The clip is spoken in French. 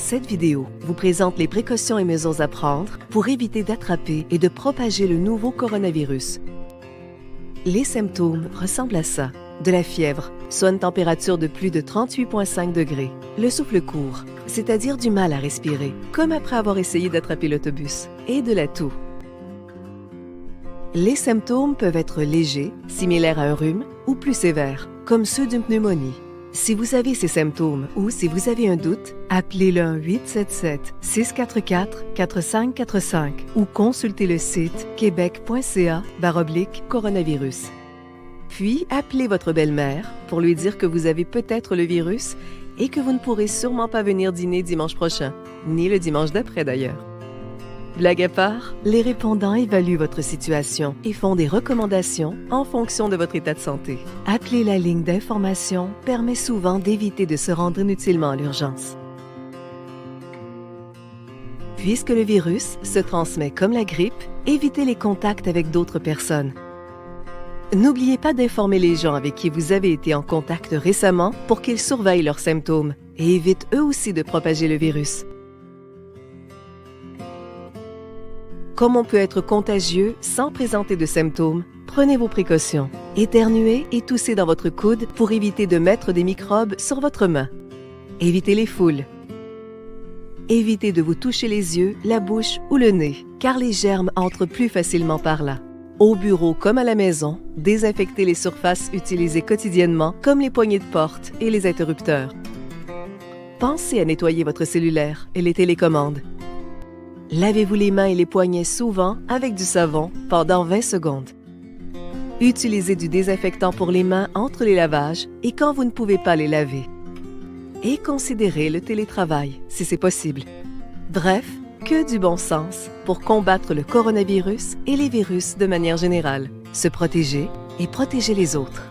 Cette vidéo vous présente les précautions et mesures à prendre pour éviter d'attraper et de propager le nouveau coronavirus. Les symptômes ressemblent à ça. De la fièvre, soit une température de plus de 38,5 degrés. Le souffle court, c'est-à-dire du mal à respirer, comme après avoir essayé d'attraper l'autobus. Et de la toux. Les symptômes peuvent être légers, similaires à un rhume, ou plus sévères, comme ceux d'une pneumonie. Si vous avez ces symptômes ou si vous avez un doute, appelez le 1-877-644-4545 ou consultez le site québec.ca/coronavirus. Puis, appelez votre belle-mère pour lui dire que vous avez peut-être le virus et que vous ne pourrez sûrement pas venir dîner dimanche prochain, ni le dimanche d'après d'ailleurs. Blague à part, les répondants évaluent votre situation et font des recommandations en fonction de votre état de santé. Appeler la ligne d'information permet souvent d'éviter de se rendre inutilement à l'urgence. Puisque le virus se transmet comme la grippe, évitez les contacts avec d'autres personnes. N'oubliez pas d'informer les gens avec qui vous avez été en contact récemment pour qu'ils surveillent leurs symptômes et évitent eux aussi de propager le virus. Comme on peut être contagieux sans présenter de symptômes, prenez vos précautions. Éternuez et toussez dans votre coude pour éviter de mettre des microbes sur votre main. Évitez les foules. Évitez de vous toucher les yeux, la bouche ou le nez, car les germes entrent plus facilement par là. Au bureau comme à la maison, désinfectez les surfaces utilisées quotidiennement comme les poignées de porte et les interrupteurs. Pensez à nettoyer votre cellulaire et les télécommandes. Lavez-vous les mains et les poignets souvent avec du savon pendant 20 secondes. Utilisez du désinfectant pour les mains entre les lavages et quand vous ne pouvez pas les laver. Et considérez le télétravail si c'est possible. Bref, que du bon sens pour combattre le coronavirus et les virus de manière générale. Se protéger et protéger les autres.